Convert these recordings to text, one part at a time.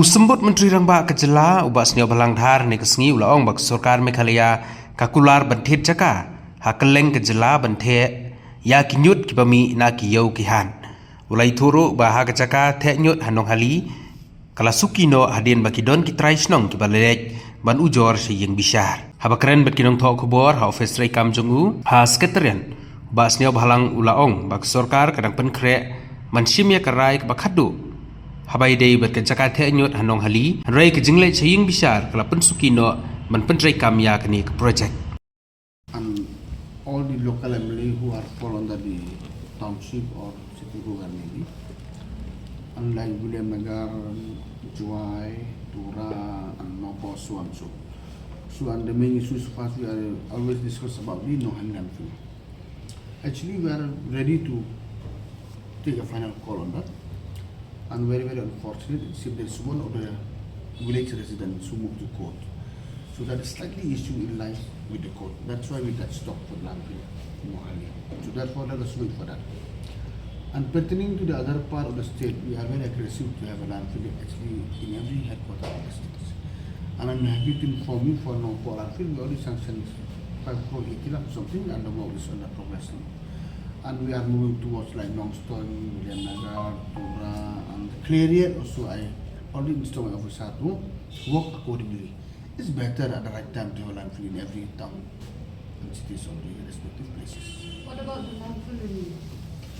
Sembut Menteri Rangba Kejela ubas nio balangdhar ne kesengi ulaong bak sorkar Meghalaya kakular banthet jaka hakeleng Kejela banthe ya ñiut kibami na kiyau kihan ulai thuru bah jaka theh ñiut hanong hali kala sukino hadin bakidon kitrai snong kibalek ban ujor seyeng bishar habakren bakinong tho khobor ha office rai kam jongu ha sekretarian bas nio balang ulaong bak sorkar kadang penkre mansimya karai bakadu Habai day berkecaka theh ñiut hanong hali rai ke jingle chaying bishar kala pensukino man pentrai kamya kani ke project. And all the local MLA who are fall under the township or city government maybe, unlike William Nagar, Juai, Tura, and Nopo, so and so. So and the main issues first we are always discuss about the no hand landfill. Actually we are ready to take a final call on that. And very unfortunate, it seems there's one of the village residents who moved to court. So that is slightly issue in line with the court. That's why we got stopped for landfill in Mohali. So therefore let us wait for that. And pertaining to the other part of the state, we are very aggressive to have a landfill actually in every headquarters of the states. And I'm happy to inform you for no for landfill, we already sanctioned 5 crore something and the work is under progress now. And we are moving towards like Longstone, William Nagar, Tura, and Clarion also. I already installed my officer to work accordingly. It's better at the right time to have landfill in every town and cities of the respective places. What about the landfill in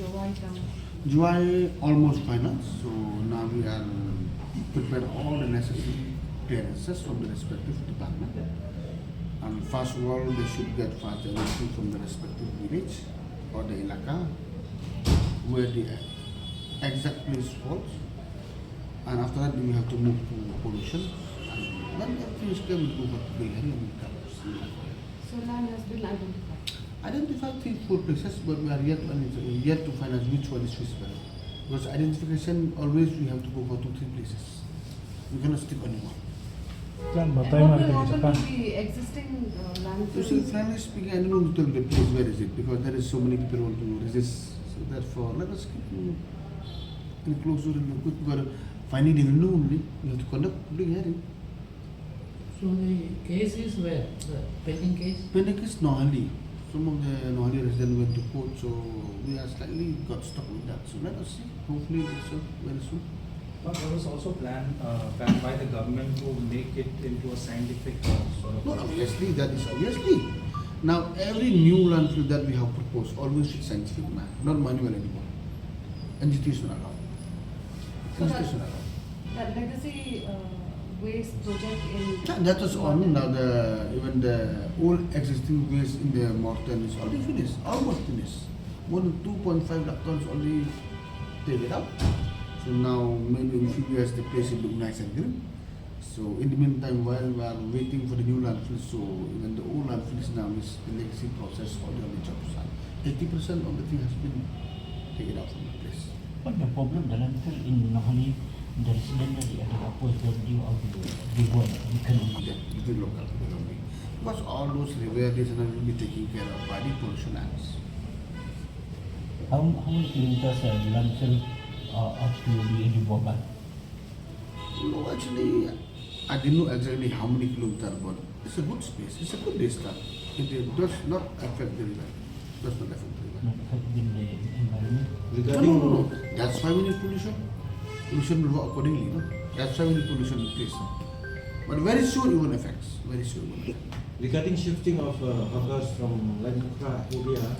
Juai town? Juai almost final, so now we are prepare all the necessary clearances from the respective department. And first of all, they should get fast everything from the respective village or the ilaka where the exact place falls, and after that we have to move to pollution, and when everything is clear we go back to the area and we come. So land has been identified? Identified 3-4 places, but we are yet to find out which one is feasible. Because identification always we have to go for 2-3 places. We cannot stick only one. And what will happen to the existing landfill? You see, frankly speaking, I don't know to tell the place where is it, because there is so many people who want to resist. So therefore, let us keep in closer and good. But finally, they will know only. We have to conduct public hearing. So the case is where? The pending case? Pending case Nohali. Some of the Nohali residents went to court, so we are slightly got stuck with that. So let us see. Hopefully, it's very soon. But there was also planned by the government to make it into a scientific sort of. No, obviously, that is obviously. Now, every new landfill that we have proposed always with scientific man, not manual anymore. Institutional allowed. So Institutional allowed. that legacy waste project in... Yeah, that was on. Now, even the old existing waste in the Morton is already finished, almost finished. More than 2.5 lakh tons already taken out. So now, maybe in a few years, the place will look nice and green. So in the meantime, while we are waiting for the new landfill, so even the old landfills now is the legacy process already on the job site. 80% of the thing has been taken out from the place. But the problem the landfill in Nohali, the resident dari ada apa value of the one we can Within local economy. Because all those rivers will be taken care of by the pollution acts. how many kilometers the landfill up to the Boba? No, actually, I didn't know exactly how many kilometers, but it's a good space. It's a good distance. It does not affect the river. Does not affect the river. Not affecting the environment. No. That's why we need pollution. Pollution will work accordingly. No? That's why we need pollution in place. But very soon it won't affect. Very soon it won't affect. Regarding shifting of hawkers from Lanukra area